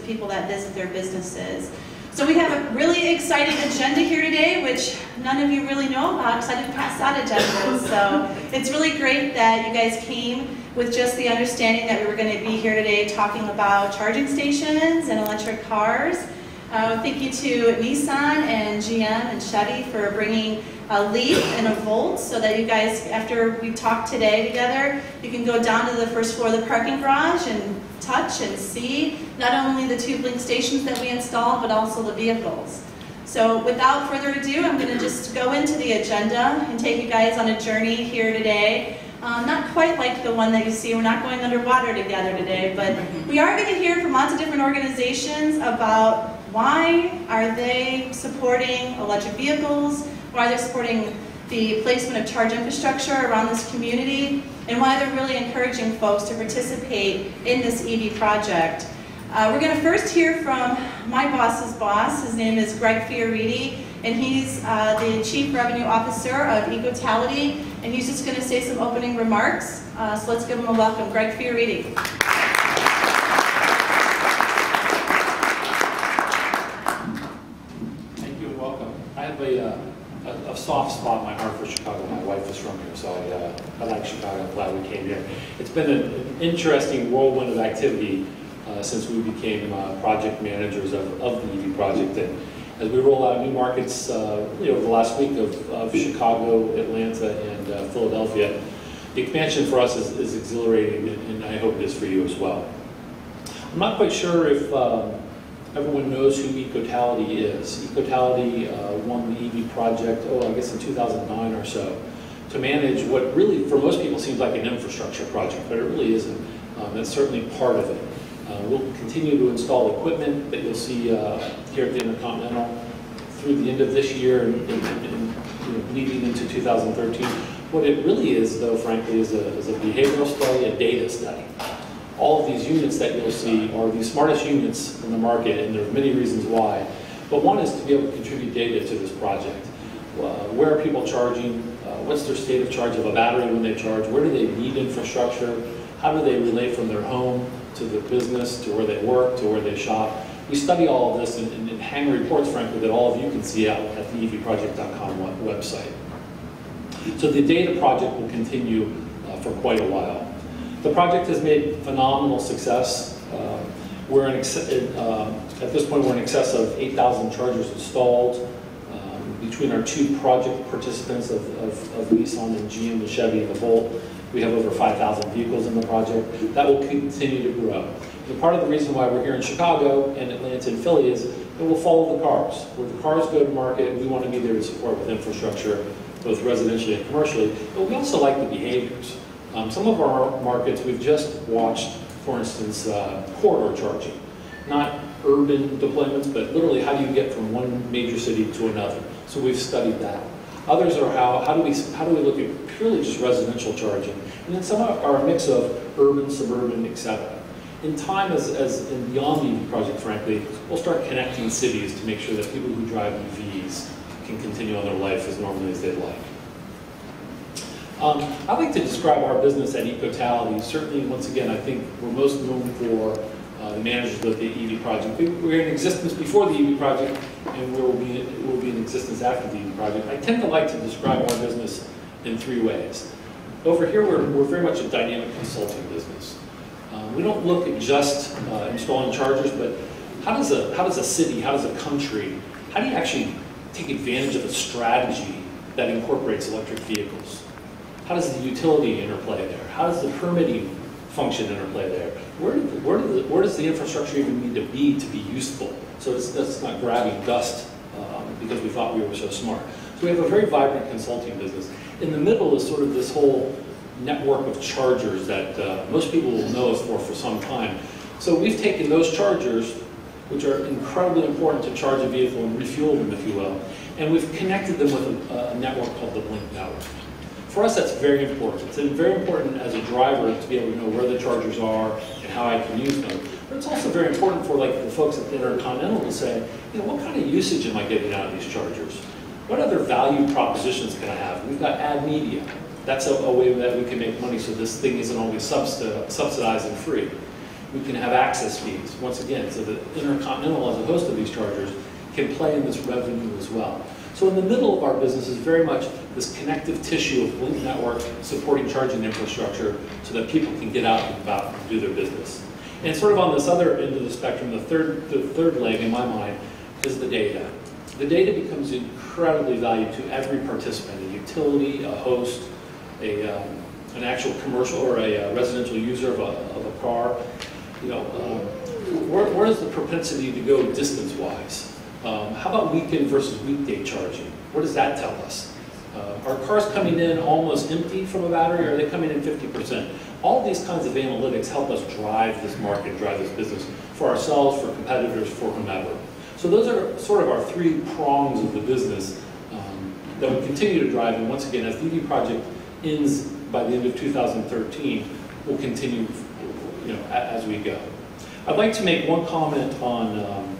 of people that visit their businesses. So we have a really exciting agenda here today, which none of you really know about because I didn't pass out agendas. So it's really great that you guys came with just the understanding that we were going to be here today talking about charging stations and electric cars. Thank you to Nissan and GM and Chevy for bringing a Leaf and a Volt so that you guys, after we talk today together, you can go down to the first floor of the parking garage and touch and see not only the two blink stations that we installed, but also the vehicles. So without further ado, I'm going to just go into the agenda and take you guys on a journey here today. Not quite like the one that you see. We're not going underwater together today, but we are going to hear from lots of different organizations about why are they supporting electric vehicles, why they're supporting the placement of charge infrastructure around this community, and why they're really encouraging folks to participate in this EV project. We're going to first hear from my boss's boss. His name is Greg Fioriti, and he's the Chief Revenue Officer of ECOtality, and he's just going to say some opening remarks. So let's give him a welcome. Greg Fioriti. Thank you and welcome. I have a soft spot in my heart for Chicago. My wife is from here, so I like Chicago. I'm glad we came here. It's been an interesting whirlwind of activity since we became project managers of the EV project. And as we roll out new markets over the last week of Chicago, Atlanta, and Philadelphia, the expansion for us is exhilarating, and I hope it is for you as well. I'm not quite sure if everyone knows who ECOtality is. ECOtality won the EV project, I guess in 2009 or so, to manage what really, for most people, seems like an infrastructure project, but it really isn't. That's certainly part of it. We'll continue to install equipment that you'll see here at the Intercontinental through the end of this year and bleeding into 2013. What it really is, though, frankly, is a behavioral study, a data study. All of these units that you'll see are the smartest units in the market, and there are many reasons why. But one is to be able to contribute data to this project. Where are people charging? What's their state of charge of a battery when they charge? Where do they need infrastructure? How do they relate from their home to their business, to where they work, to where they shop? We study all of this and hang reports, frankly, that all of you can see out at the evproject.com website. So the data project will continue for quite a while. The project has made phenomenal success. At this point, we're in excess of 8,000 chargers installed. Between our two project participants of Nissan and GM, the Chevy and the Volt, we have over 5,000 vehicles in the project. That will continue to grow. And part of the reason why we're here in Chicago and Atlanta and Philly is that we'll follow the cars. Where the cars go to market, we want to be there to support with infrastructure, both residentially and commercially, but we also like the behaviors. Some of our markets we've just watched, for instance, corridor charging. Not urban deployments, but literally how do you get from one major city to another. So we've studied that. Others are how do we look at purely just residential charging. And then some are a mix of urban, suburban, etc. In time, as in beyond the EV project, frankly, we'll start connecting cities to make sure that people who drive EVs can continue on their life as normally as they'd like. I'd like to describe our business at ECOtality. Certainly, once again, I think we're most known for the managers of the EV project. We were in existence before the EV project, and we will be in existence after the EV project. I tend to like to describe our business in three ways. Over here, we're very much a dynamic consulting business. We don't look at just installing chargers, but how does a city, how does a country, how do you actually take advantage of a strategy that incorporates electric vehicles? How does the utility interplay there? How does the permitting function interplay there? Where does the infrastructure even need to be useful? So that's not grabbing dust because we thought we were so smart. So we have a very vibrant consulting business. In the middle is sort of this whole network of chargers that most people will know us for some time. So we've taken those chargers, which are incredibly important to charge a vehicle and refuel them, if you will, and we've connected them with a network called the Blink Network. For us, that's very important. It's very important as a driver to be able to know where the chargers are and how I can use them. But it's also very important for the folks at the Intercontinental to say, what kind of usage am I getting out of these chargers? What other value propositions can I have? We've got ad media. That's a way that we can make money so this thing isn't always subsidized and free. We can have access fees, once again, so that Intercontinental, as a host of these chargers, can play in this revenue as well. So in the middle of our business is very much this connective tissue of Blink Network supporting charging infrastructure so that people can get out and about and do their business. And sort of on this other end of the spectrum, the third leg in my mind is the data. The data becomes incredibly valuable to every participant, a utility, a host, an actual commercial or a residential user of a car. You know, where is the propensity to go distance-wise? How about weekend versus weekday charging? What does that tell us? Are cars coming in almost empty from a battery, or are they coming in 50%? All these kinds of analytics help us drive this market, drive this business for ourselves, for competitors, for whomever. So those are sort of our three prongs of the business that we continue to drive. And once again, as the EV project ends by the end of 2013, we'll continue, you know, as we go. I'd like to make one comment on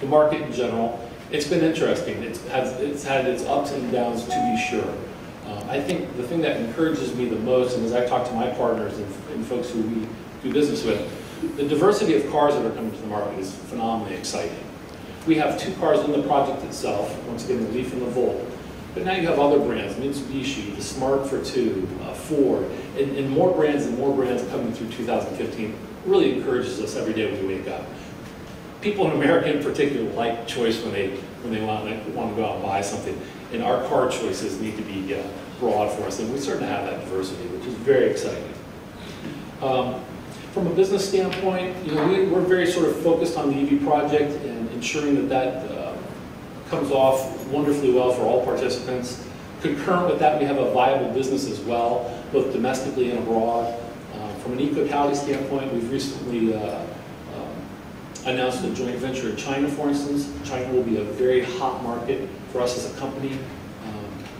the market in general. It's been interesting. It's had its ups and downs, to be sure. I think the thing that encourages me the most, and as I talk to my partners and folks who we do business with, the diversity of cars that are coming to the market is phenomenally exciting. We have 2 cars in the project itself, once again, the Leaf and the Volt. But now you have other brands, Mitsubishi, the Smart for 2, Ford, and more brands coming through 2015. Really encourages us every day when we wake up. People in America in particular like choice when they want to go out and buy something. And our car choices need to be broad for us, and we certainly have that diversity, which is very exciting. From a business standpoint, you know, we're very sort of focused on the EV project and ensuring that comes off wonderfully well for all participants. Concurrent with that, we have a viable business as well, both domestically and abroad. From an ECOtality standpoint, we've recently announced a joint venture in China, for instance. China will be a very hot market for us as a company.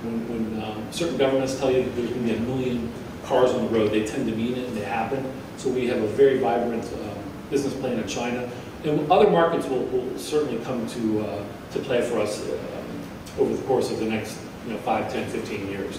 When certain governments tell you that there's going to be 1 million cars on the road, they tend to mean it, and they happen. So we have a very vibrant business plan in China. And other markets will certainly come to play for us over the course of the next 5, 10, 15 years.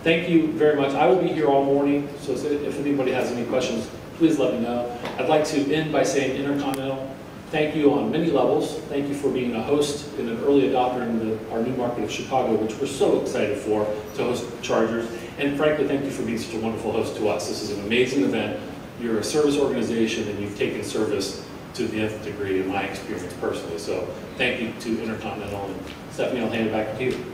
Thank you very much. I will be here all morning, so if anybody has any questions, please let me know. I'd like to end by saying, Intercontinental, thank you on many levels. Thank you for being a host and an early adopter in our new market of Chicago, which we're so excited for, to host chargers. And frankly, thank you for being such a wonderful host to us. This is an amazing event. You're a service organization, and you've taken service to the nth degree in my experience personally. So thank you to Intercontinental. And Stephanie, I'll hand it back to you.